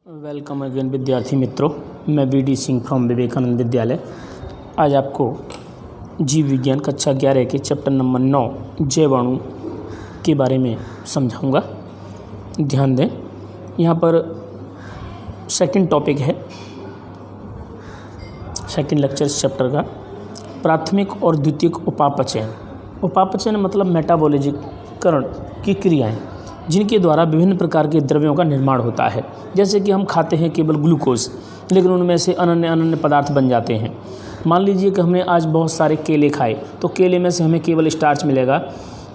Welcome again विद्यार्थी मित्रों, मैं वीडी सिंह फ्रॉम विवेकानंद विद्यालय। आज आपको जीव विज्ञान कक्षा 11 के चैप्टर नंबर 9 जैवाणु के बारे में समझाऊंगा। ध्यान दें, यहाँ पर सेकंड टॉपिक है, सेकंड लेक्चर इस चैप्टर का, प्राथमिक और द्वितीयक उपापचयन। उपापचयन मतलब मेटाबॉलिजीकरण की क्रियाएं जिनके द्वारा विभिन्न प्रकार के द्रव्यों का निर्माण होता है। जैसे कि हम खाते हैं केवल ग्लूकोज, लेकिन उनमें से अनन्य अनन्य पदार्थ बन जाते हैं। मान लीजिए कि हमने आज बहुत सारे केले खाए, तो केले में से हमें केवल स्टार्च मिलेगा,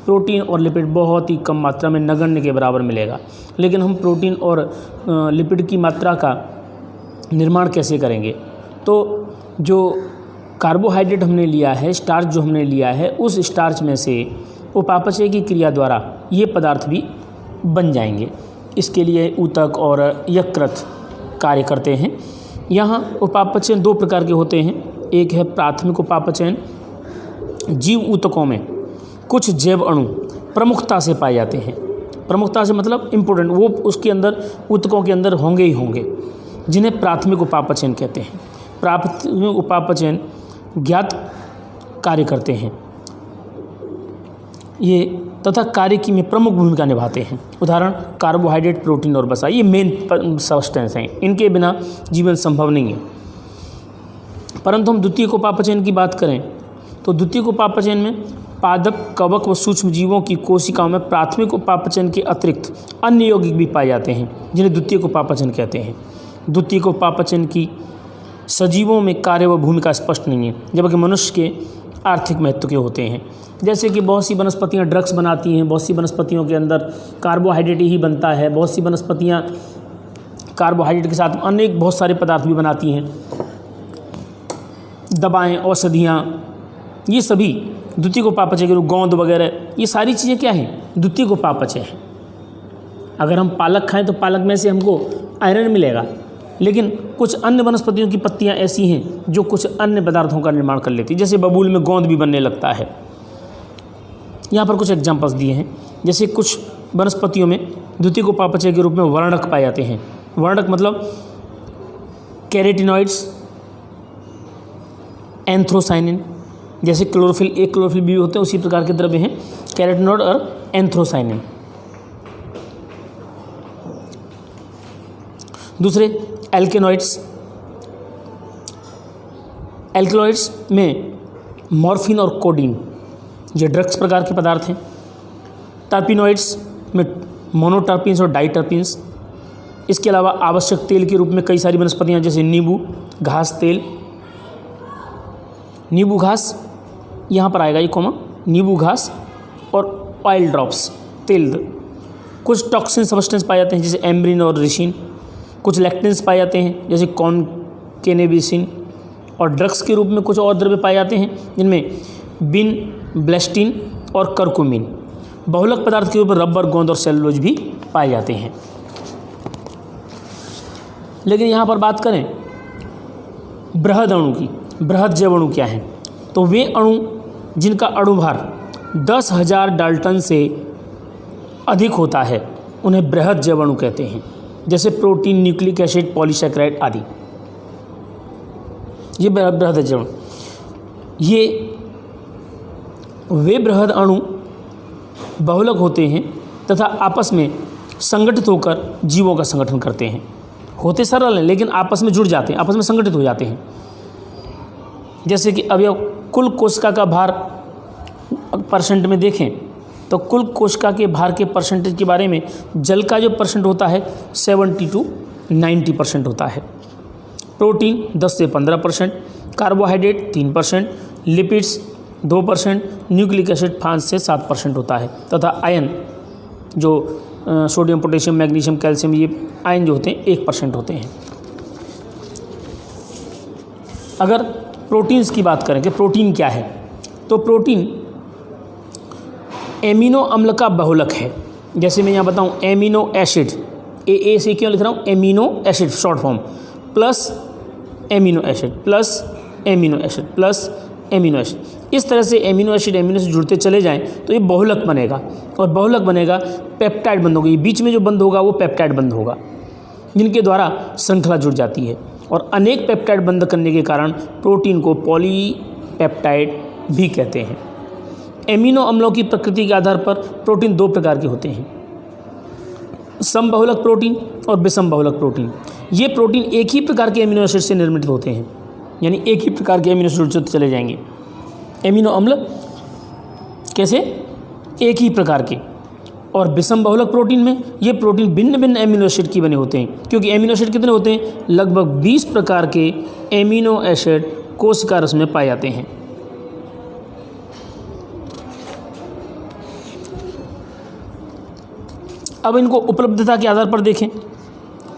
प्रोटीन और लिपिड बहुत ही कम मात्रा में नगण्य के बराबर मिलेगा। लेकिन हम प्रोटीन और लिपिड की मात्रा का निर्माण कैसे करेंगे? तो जो कार्बोहाइड्रेट हमने लिया है, स्टार्च जो हमने लिया है, उस स्टार्च में से उपापचय की क्रिया द्वारा ये पदार्थ भी बन जाएंगे। इसके लिए ऊतक और यकृत कार्य करते हैं। यहाँ उपापचयन दो प्रकार के होते हैं। एक है प्राथमिक उपापचयन। जीव ऊतकों में कुछ जैव अणु प्रमुखता से पाए जाते हैं। प्रमुखता से मतलब इम्पोर्टेंट, वो उसके अंदर ऊतकों के अंदर होंगे ही होंगे, जिन्हें प्राथमिक उपापचयन कहते हैं। प्राथमिक उपापचयन ज्ञात कार्य करते हैं ये, तथा कार्य की में प्रमुख भूमिका निभाते हैं। उदाहरण कार्बोहाइड्रेट, प्रोटीन और वसा, ये मेन सब्सटेंस हैं। इनके बिना जीवन संभव नहीं है। परंतु हम द्वितीयक उपापचयन की बात करें तो द्वितीयक उपापचयन में पादप, कवक व सूक्ष्म जीवों की कोशिकाओं में प्राथमिक उपापचयन के अतिरिक्त अन्य यौगिक भी पाए जाते हैं, जिन्हें द्वितीयक उपापचयन कहते हैं। द्वितीयक उपापचयन की सजीवों में कार्य व भूमिका स्पष्ट नहीं है, जबकि मनुष्य के आर्थिक महत्व के होते हैं। जैसे कि बहुत सी वनस्पतियाँ ड्रग्स बनाती हैं, बहुत सी वनस्पतियों के अंदर कार्बोहाइड्रेट ही बनता है, बहुत सी वनस्पतियाँ कार्बोहाइड्रेट के साथ अनेक बहुत सारे पदार्थ भी बनाती हैं, दवाएं, औषधियाँ, ये सभी द्वितीयक उपापचय के रूप, गोंद वगैरह, ये सारी चीज़ें क्या हैं? द्वितीयक उपापचय हैं। अगर हम पालक खाएं तो पालक में से हमको आयरन मिलेगा, लेकिन कुछ अन्य वनस्पतियों की पत्तियां ऐसी हैं जो कुछ अन्य पदार्थों का निर्माण कर लेती है। जैसे बबूल में गोंद भी बनने लगता है। यहाँ पर कुछ एग्जांपल्स दिए हैं। जैसे कुछ वनस्पतियों में द्वितीयक उपापचय के रूप में वर्णक पाए जाते हैं। वर्णक मतलब कैरोटीनॉइड्स, एंथ्रोसाइनिन, जैसे क्लोरोफिल ए, क्लोरोफिल बी होते हैं, उसी प्रकार के द्रव्य हैं कैरोटीनॉइड और एंथ्रोसाइनिन। दूसरे एल्केनॉइड्स। एल्केनॉइड्स में मॉर्फिन और कोडीन, ये ड्रग्स प्रकार के पदार्थ हैं। टर्पिनॉइड्स में मोनोटर्पिन्स और डाइटर्पिन्स। इसके अलावा आवश्यक तेल के रूप में कई सारी वनस्पतियाँ, जैसे नींबू घास तेल, नींबू घास यहाँ पर आएगा ये कोमा, नींबू घास और ऑयल ड्रॉप्स तेल। कुछ टॉक्सिन सब्सटेंस पाए जाते हैं, जैसे एम्ब्रिन और रिसिन। कुछ लैक्टेंस पाए जाते हैं, जैसे कॉनकेनेबिसिन। और ड्रग्स के रूप में कुछ और द्रव्य पाए जाते हैं, जिनमें बिन, ब्लेस्टिन और करकुमिन। बहुलक पदार्थ के रूप में रबर, गोंद और सेलुलोज भी पाए जाते हैं। लेकिन यहाँ पर बात करें बृहद अणु की, बृहद जैव अणु क्या हैं? तो वे अणु जिनका अणुभार 10,000 डाल्टन से अधिक होता है, उन्हें बृहद जैव अणु कहते हैं। जैसे प्रोटीन, न्यूक्लिक एसिड, पॉलीसैकेराइड आदि, ये बृहद जैव अणु। ये वे बृहद अणु बहुलक होते हैं तथा आपस में संगठित होकर जीवों का संगठन करते हैं। होते सरल हैं, लेकिन आपस में जुड़ जाते हैं, आपस में संगठित हो जाते हैं। जैसे कि अवयव, कुल कोशिका का भार परसेंट में देखें तो कुल कोशिका के भार के परसेंटेज के बारे में जल का जो परसेंट होता है 70 to 90% होता है। प्रोटीन 10 से 15%, कार्बोहाइड्रेट 3%, लिपिड्स 2%, न्यूक्लिक एसिड 5 से 7% होता है, तथा आयन जो सोडियम, पोटेशियम, मैग्नीशियम, कैल्शियम, ये आयन जो होते हैं 1% होते हैं। अगर प्रोटीन्स की बात करें कि प्रोटीन क्या है, तो प्रोटीन एमिनो अम्ल का बहुलक है। जैसे मैं यहाँ बताऊँ, एमिनो एसिड, ए से क्यों लिख रहा हूँ? Amino acid short form, plus amino acid, plus amino acid, plus amino acid. इस तरह से एमिनो एसिड जुड़ते चले जाएं तो ये बहुलक बनेगा, और बहुलक बनेगा पेप्टाइड बंद होगा। ये बीच में जो बंद होगा वो पेप्टाइड बंद होगा। जिनके द्वारा श्रृंखला जुड़ जाती है। और अनेक पेप्टाइड बंध करने के कारण प्रोटीन को पॉलीपेप्टाइड भी कहते हैं। एमिनो अम्लों की प्रकृति के आधार पर प्रोटीन दो प्रकार के होते हैं, समबहुलक प्रोटीन और विषमबहुलक प्रोटीन। ये प्रोटीन एक ही प्रकार के एमिनो एसिड से निर्मित होते हैं, यानी एक ही प्रकार के एमिनो एसिड चले जाएंगे। एमिनो अम्ल कैसे? एक ही प्रकार के। और विषमबहुलक प्रोटीन में ये प्रोटीन भिन्न भिन्न एमिनो एसिड की बने होते हैं, क्योंकि एमिनो एसिड कितने होते हैं? लगभग 20 प्रकार के एमिनो एसिड कोशिका रस में पाए जाते हैं। अब इनको उपलब्धता के आधार पर देखें।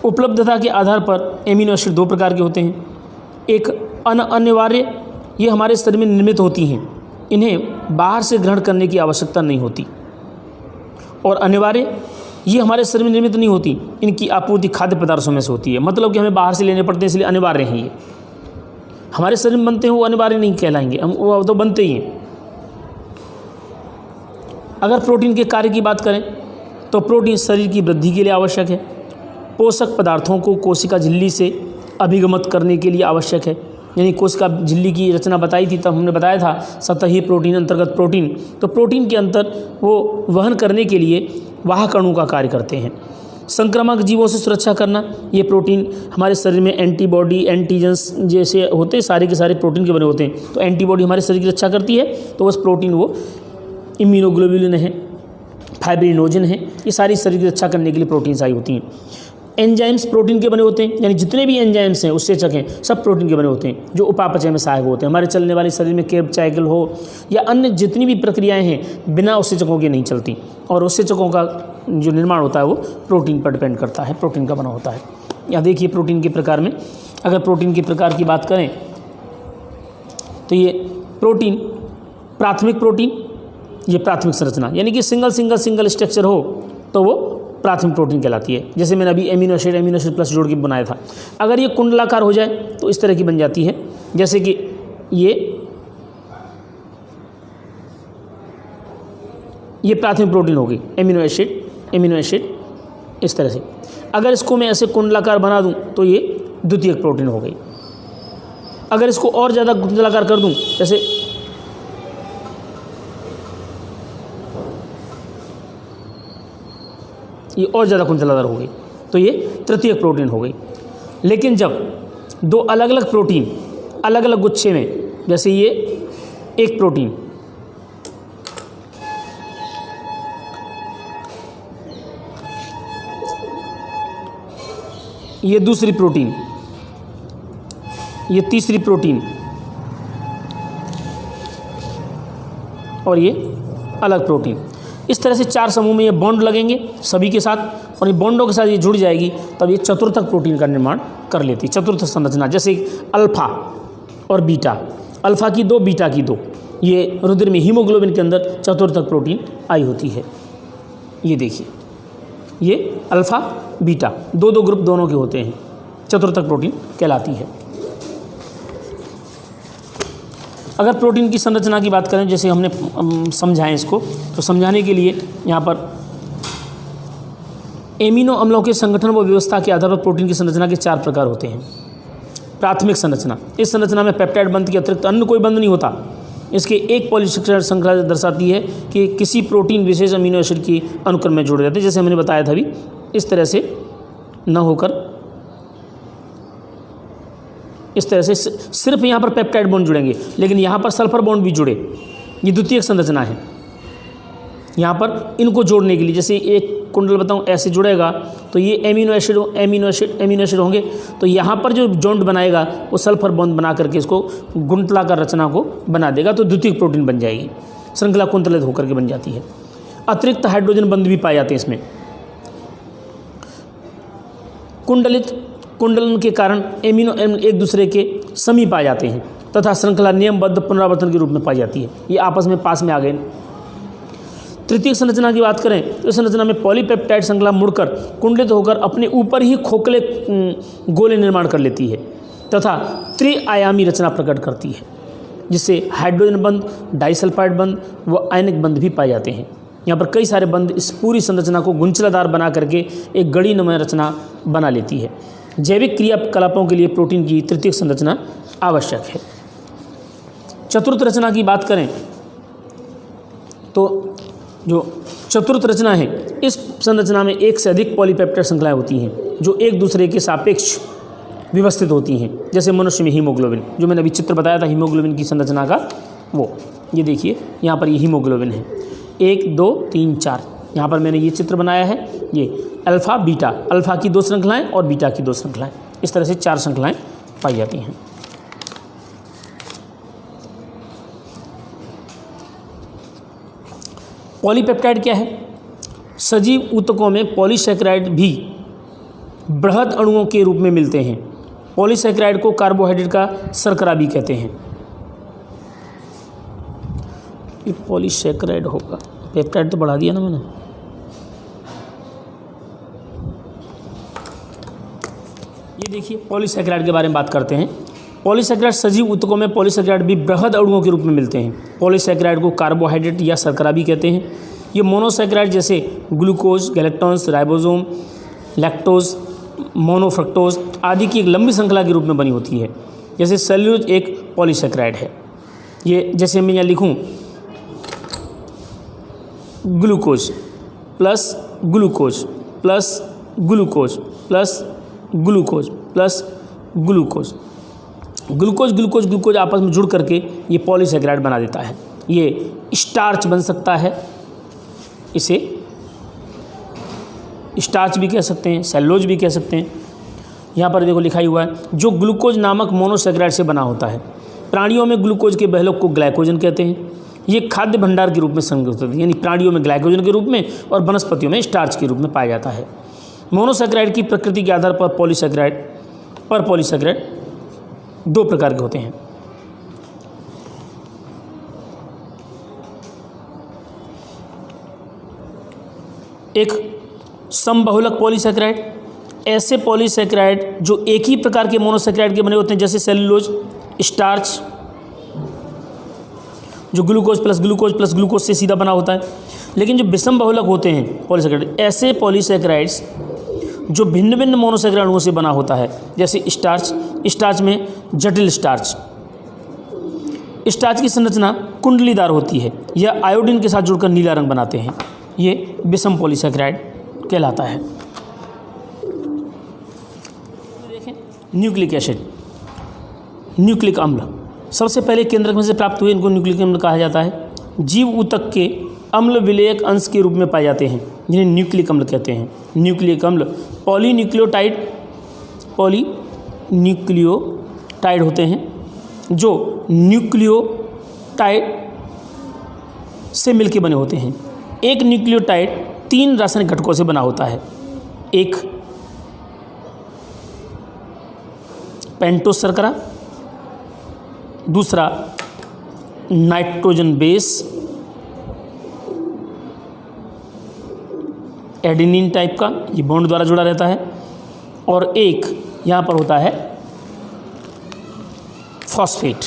उपलब्धता के आधार पर एमिनो एसिड दो प्रकार के होते हैं। एक अनिवार्य, ये हमारे शरीर में निर्मित होती हैं, इन्हें बाहर से ग्रहण करने की आवश्यकता नहीं होती। और अनिवार्य, ये हमारे शरीर में निर्मित नहीं होती, इनकी आपूर्ति खाद्य पदार्थों में से होती है। मतलब कि हमें बाहर से लेने पड़ते हैं, इसलिए अनिवार्य हैं। ये हमारे शरीर में बनते हैं, वो अनिवार्य नहीं कहलाएंगे, हम वो तो बनते ही हैं। अगर प्रोटीन के कार्य की बात करें तो प्रोटीन शरीर की वृद्धि के लिए आवश्यक है, पोषक पदार्थों को कोशिका झिल्ली से अभिगमित करने के लिए आवश्यक है। यानी कोशिका झिल्ली की रचना बताई थी, तब हमने बताया था सतही प्रोटीन, अंतर्गत प्रोटीन। तो प्रोटीन के अंतर वो वहन करने के लिए वाहक अणु का कार्य करते हैं। संक्रामक जीवों से सुरक्षा करना, ये प्रोटीन हमारे शरीर में एंटीबॉडी, एंटीजेंस जैसे होते हैं, सारे के सारे प्रोटीन के बने होते हैं। तो एंटीबॉडी हमारे शरीर की रक्षा करती है, तो बस प्रोटीन वो इम्यूनोग्लोबुलिन है, फाइब्रिनोजन है, ये सारी शरीर की रक्षा करने के लिए प्रोटीन्स आई होती हैं। एंजाइम्स प्रोटीन के बने होते हैं, यानी जितने भी एंजाइम्स हैं, उत्सेचक हैं, सब प्रोटीन के बने होते हैं, जो उपापचय में सहायक होते हैं। हमारे चलने वाले शरीर में केब साइकिल हो या अन्य जितनी भी प्रक्रियाएं हैं, बिना उत्सेचकों के नहीं चलती। और उत्सेचकों का जो निर्माण होता है वो प्रोटीन पर डिपेंड करता है, प्रोटीन का बना होता है। यहाँ देखिए प्रोटीन के प्रकार में, अगर प्रोटीन के प्रकार की बात करें तो ये प्रोटीन, प्राथमिक प्रोटीन, ये प्राथमिक संरचना, यानी कि सिंगल स्ट्रक्चर हो तो वो प्राथमिक प्रोटीन कहलाती है। जैसे मैंने अभी एमिनो एसिड प्लस जोड़ के बनाया था। अगर ये कुंडलाकार हो जाए तो इस तरह की बन जाती है, जैसे कि ये प्राथमिक प्रोटीन हो गई, एमिनो एसिड इस तरह से। अगर इसको मैं ऐसे कुंडलाकार बना दूं तो ये द्वितीयक प्रोटीन हो गई। अगर इसको और ज़्यादा कुंडलाकार कर दूं, जैसे ये और ज़्यादा कुंडलाकार हो गई, तो ये तृतीयक प्रोटीन हो गई। लेकिन जब दो अलग अलग प्रोटीन अलग अलग गुच्छे में, जैसे ये एक प्रोटीन, ये दूसरी प्रोटीन, ये तीसरी प्रोटीन और ये अलग प्रोटीन, इस तरह से चार समूह में ये बॉन्ड लगेंगे सभी के साथ, और ये बॉन्डों के साथ ये जुड़ जाएगी, तब ये चतुर्थक प्रोटीन का निर्माण कर लेती है। चतुर्थ संरचना, जैसे अल्फा और बीटा, अल्फा की दो, बीटा की दो, ये रुधिर में हीमोग्लोबिन के अंदर चतुर्थक प्रोटीन आई होती है। ये देखिए, ये अल्फा बीटा दो ग्रुप दोनों के होते हैं, चतुर्थक प्रोटीन कहलाती है। अगर प्रोटीन की संरचना की बात करें, जैसे हमने समझाएं इसको, तो समझाने के लिए यहाँ पर एमिनो अम्लों के संगठन व व्यवस्था के आधार पर प्रोटीन की संरचना के चार प्रकार होते हैं। प्राथमिक संरचना, इस संरचना में पेप्टाइड बंध के अतिरिक्त अन्य कोई बंध नहीं होता। इसके एक पॉलीसेकेंडरी श्रृंखला दर्शाती है कि किसी प्रोटीन विशेष अमीनो एसिड की अनुक्रम में जुड़ जाते हैं। जैसे हमने बताया था अभी, इस तरह से न होकर इस तरह से सिर्फ यहाँ पर पेप्टाइड बॉन्ड जुड़ेंगे, लेकिन यहाँ पर सल्फर बॉन्ड भी जुड़े, ये द्वितीयक संरचना है। यहाँ पर इनको जोड़ने के लिए, जैसे एक कुंडल बताऊँ ऐसे जुड़ेगा तो ये एमिनो एसिड होंगे, तो यहाँ पर जो जॉइंट बनाएगा वो सल्फर बॉन्ड बना करके इसको गुंतलाकार रचना को बना देगा, तो द्वितीयक प्रोटीन बन जाएगी, श्रृंखला कुंतलित होकर के बन जाती है। अतिरिक्त हाइड्रोजन बंध भी पाए जाते हैं इसमें। कुंडलन के कारण एमिनो एक दूसरे के समीप आ जाते हैं तथा श्रृंखला नियमबद्ध पुनरावर्तन के रूप में पाई जाती है। ये आपस में पास में आ गए। तृतीय संरचना की बात करें तो इस संरचना में पॉलीपेप्टाइड श्रृंखला मुड़कर कुंडलित होकर अपने ऊपर ही खोखले गोले निर्माण कर लेती है तथा त्रिआयामी रचना प्रकट करती है, जिससे हाइड्रोजन बंध, डाइसल्फाइड बंध व आयनिक बंध भी पाए जाते हैं। यहाँ पर कई सारे बंध इस पूरी संरचना को गुंचलादार बना करके एक गढ़ीनुमा रचना बना लेती है। जैविक क्रियाकलापों के लिए प्रोटीन की तृतीयक संरचना आवश्यक है। चतुर्थ रचना की बात करें तो जो चतुर्थ रचना है, इस संरचना में एक से अधिक पॉलीपेप्टाइड श्रृंखलाएं होती हैं जो एक दूसरे के सापेक्ष व्यवस्थित होती हैं। जैसे मनुष्य में हीमोग्लोबिन, जो मैंने अभी चित्र बताया था हीमोग्लोबिन की संरचना का, वो ये देखिए यहाँ पर ये हीमोग्लोबिन है, 1 2 3 4। यहाँ पर मैंने ये चित्र बनाया है, ये अल्फ़ा बीटा, अल्फ़ा की 2 श्रृंखलाएँ और बीटा की 2 श्रृंखलाएँ, इस तरह से 4 श्रृंखलाएँ पाई जाती हैं। पॉलीपेप्टाइड क्या है? सजीव ऊतकों में पॉलीसैकेराइड भी बृहद अणुओं के रूप में मिलते हैं। पॉलीसैकेराइड को कार्बोहाइड्रेट का शर्करा भी कहते हैं। ये पॉलीसैकेराइड होगा, पेप्टाइड तो बढ़ा दिया ना मैंने। ये देखिए पॉलीसैकेराइड के बारे में बात करते हैं। पॉलीसैकेराइड सजीव ऊतकों में पॉलीसैकेराइड भी बृहद अणुओं के रूप में मिलते हैं। पॉलीसैकेराइड को कार्बोहाइड्रेट या शर्करा भी कहते हैं। ये मोनोसैकेराइड जैसे ग्लूकोज, गैलेक्टॉन्स, राइबोसोम, लैक्टोज, मोनोफ्रक्टोज आदि की एक लंबी श्रृंखला के रूप में बनी होती है। जैसे सेल्यूलोज एक पॉलीसैकेराइड है। ये जैसे मैं यहाँ लिखूँ glucose plus glucose plus glucose plus glucose plus glucose, glucose glucose glucose आपस में जुड़ करके ये पॉलीसैकेराइड बना देता है। ये स्टार्च बन सकता है, इसे स्टार्च भी कह सकते हैं, सेल्यूलोज भी कह सकते हैं। यहाँ पर देखो लिखा ही हुआ है, जो ग्लूकोज नामक मोनोसैकेराइड से बना होता है। प्राणियों में ग्लूकोज के बहलों को ग्लाइकोजन कहते हैं। ये खाद्य भंडार के रूप में संग्रहित होती है, यानी प्राणियों में ग्लाइकोजन के रूप में और वनस्पतियों में स्टार्च के रूप में पाया जाता है। मोनोसैकेराइड की प्रकृति के आधार पर पॉलीसैकेराइड 2 प्रकार के होते हैं। एक समबहुलक पॉलीसैकेराइड, ऐसे पॉलीसैकेराइड जो एक ही प्रकार के मोनोसैकेराइड के बने होते हैं, जैसे सेल्यूलोज, स्टार्च, जो ग्लूकोज प्लस ग्लूकोज से सीधा बना होता है। लेकिन जो विषम बहुलक होते हैं पॉलीसैकेराइड, ऐसे पॉलीसैकेराइड्स जो भिन्न भिन्न मोनोसैकेराइड अणुओं से बना होता है, जैसे स्टार्च में जटिल स्टार्च की संरचना कुंडलीदार होती है या आयोडीन के साथ जुड़कर नीला रंग बनाते हैं। ये विषम पॉलीसैकेराइड कहलाता है। देखें न्यूक्लिक एसिड, न्यूक्लिक अम्ल सबसे पहले केंद्रक में से प्राप्त हुए, इनको न्यूक्लिक अम्ल कहा जाता है। जीव ऊतक के अम्ल विलेयक अंश के रूप में पाए जाते हैं, जिन्हें न्यूक्लिक अम्ल कहते हैं। न्यूक्लिक अम्ल पॉलीन्यूक्लियोटाइड होते हैं, जो न्यूक्लियोटाइड से मिलकर बने होते हैं। एक न्यूक्लियोटाइड 3 रासायनिक घटकों से बना होता है। एक पेंटोस शर्करा, दूसरा नाइट्रोजन बेस एडेनिन टाइप का, ये बॉन्ड द्वारा जुड़ा रहता है, और एक यहाँ पर होता है फॉस्फेट।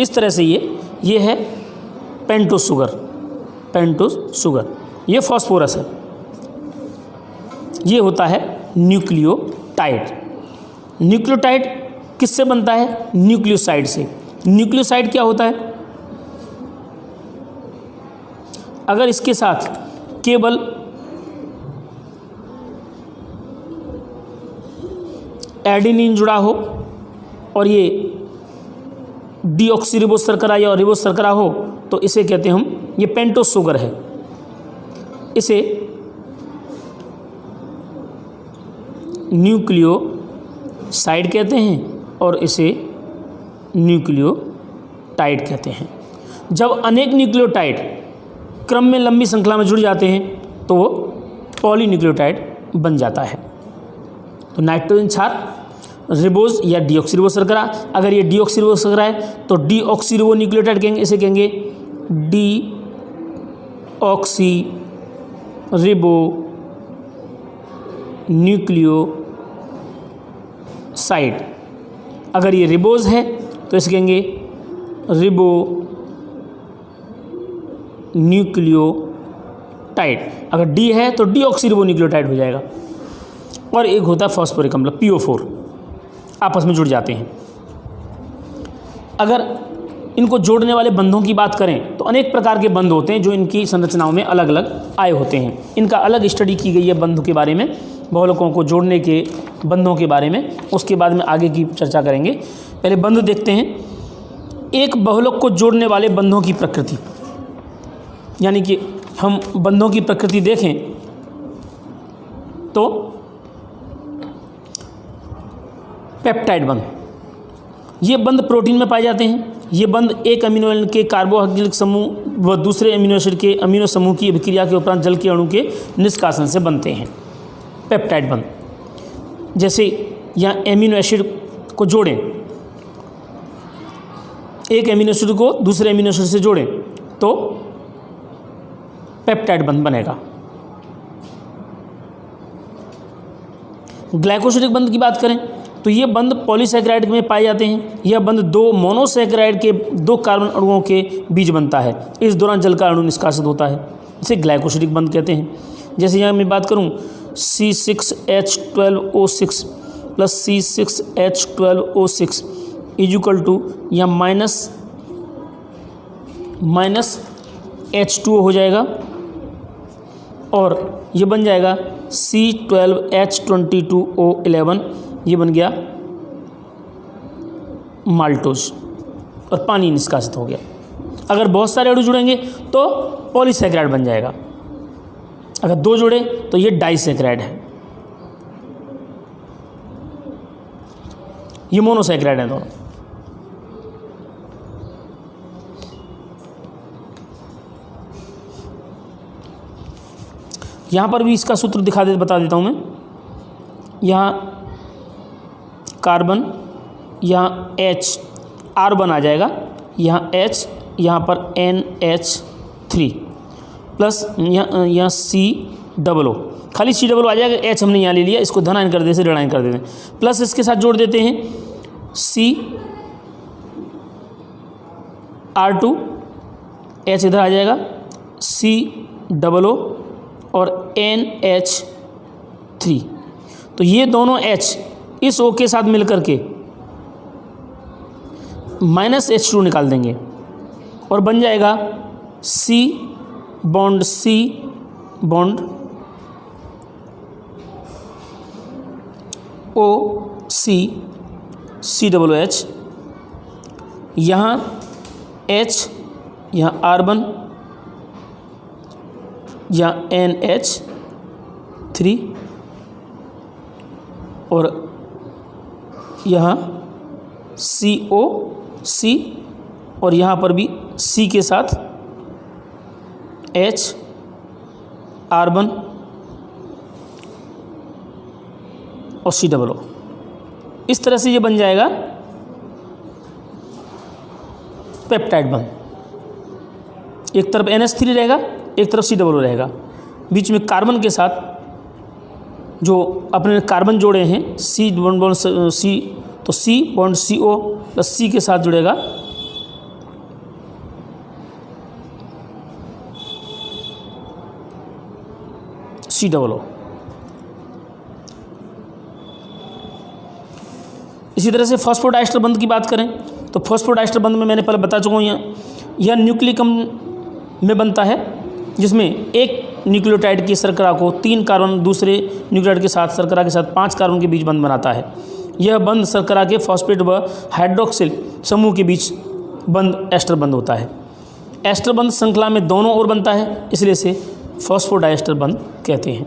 इस तरह से ये है पेंटोस शुगर, ये फॉस्फोरस है। ये होता है न्यूक्लियोटाइड। न्यूक्लियोटाइड किससे बनता है? न्यूक्लियोसाइड से। न्यूक्लियोसाइड क्या होता है? अगर इसके साथ केवल एडेनिन जुड़ा हो और ये डीऑक्सीरिबोस शर्करा या रिबोस शर्करा हो, तो इसे कहते हैं हम, ये पेंटोस शुगर है, इसे न्यूक्लियोसाइड कहते हैं और इसे न्यूक्लियोटाइड कहते हैं। जब अनेक न्यूक्लियोटाइड क्रम में लंबी श्रृंखला में जुड़ जाते हैं तो वो पॉलीन्यूक्लियोटाइड बन जाता है। तो नाइट्रोजन क्षार, रिबोज या डीऑक्सीरिबो शर्करा, अगर ये डीऑक्सीरिबो शर्करा है तो डीऑक्सीरिबो न्यूक्लियोटाइड कहेंगे, इसे कहेंगे डीऑक्सीरिबो न्यूक्लियोसाइड। अगर ये रिबोज है तो इसे कहेंगे रिबो न्यूक्लियोटाइड। अगर डी है तो डीऑक्सीरिबोन्यूक्लियोटाइड हो जाएगा। और एक होता है फॉस्फोरिक अम्ल PO4, आपस में जुड़ जाते हैं। अगर इनको जोड़ने वाले बंधों की बात करें तो अनेक प्रकार के बंध होते हैं जो इनकी संरचनाओं में अलग अलग आए होते हैं। इनका अलग स्टडी की गई है बंधों के बारे में, बहुलकों को जोड़ने के बंधों के बारे में, उसके बाद में आगे की चर्चा करेंगे। पहले बंध देखते हैं। एक बहुलक को जोड़ने वाले बंधों की प्रकृति, यानी कि हम बंधों की प्रकृति देखें तो पेप्टाइड बंध, ये बंध प्रोटीन में पाए जाते हैं। ये बंध एक अमीनो एसिड के कार्बोहाइड्रोलिक समूह व दूसरे अमीनो एसिड के अमीनो समूह की अभिक्रिया के उपरांत जल के अणु के निष्कासन से बनते हैं। पेप्टाइड बंध, जैसे यहाँ एमिनो एसिड को जोड़ें, एक एमिनो एसिड को दूसरे एमिनो एसिड से जोड़ें तो पेप्टाइड बंध बनेगा। ग्लाइकोसिडिक बंध की बात करें तो ये बंध पॉलीसैकेराइड में पाए जाते हैं। यह बंध दो मोनोसैकेराइड के दो कार्बन अणुओं के बीच बनता है। इस दौरान जल का अणु निष्कासित होता है, इसे ग्लाइकोसिडिक बंध कहते हैं। जैसे यहाँ मैं बात करूँ C6H12O6 plus C6H12O6 equal to या माइनस H2O हो जाएगा और ये बन जाएगा C12H22O11, ये बन गया माल्टोज और पानी निष्कासित हो गया। अगर बहुत सारे अणु जुड़ेंगे तो पॉलीसैकेराइड बन जाएगा। अगर दो जुड़े तो ये डाइसैकेराइड है, ये मोनोसैकेराइड है दोनों। यहाँ पर भी इसका सूत्र बता देता हूँ मैं। यहाँ कार्बन, यहाँ H R1 आ जाएगा, यहाँ H, यहाँ पर NH3 प्लस यहाँ COO, खाली COO आ जाएगा। H हमने यहाँ ले लिया, इसको धनायन कर देते, ऋणायन कर देते हैं, प्लस इसके साथ जोड़ देते हैं CR2, H इधर आ जाएगा, COO और NH3। तो ये दोनों H इस O के साथ मिलकर के माइनस H2 निकाल देंगे और बन जाएगा C बॉन्ड OC COOH, यहाँ H, यहाँ R1, यहाँ NH3 और यहाँ COC और यहाँ पर भी C के साथ H, R1 और COO। इस तरह से ये बन जाएगा पेप्टाइड बंध। एक तरफ NH3 रहेगा, एक तरफ COO रहेगा, बीच में कार्बन के साथ जो अपने कार्बन जोड़े हैं C बॉन्ड C, तो C bond CO plus C के साथ जुड़ेगा COO। इसी तरह से फॉस्फोडाइस्टर बंध की बात करें तो फॉस्फोडाइस्टर बंध में मैंने पहले बता चुका हूँ। यह न्यूक्लिक अम्ल में बनता है, जिसमें एक न्यूक्लियोटाइड की शर्करा को 3 कार्बन दूसरे न्यूक्लियोटाइड के साथ शर्करा के साथ 5 कार्बन के बीच बंध बनाता है। यह बंध शर्करा के फॉस्फेट व हाइड्रोक्सिल समूह के बीच बंध एस्टर बंध होता है। एस्टर बंध श्रृंखला में दोनों ओर बनता है, इसलिए इसे फॉस्फोडाइस्टर बंध कहते हैं।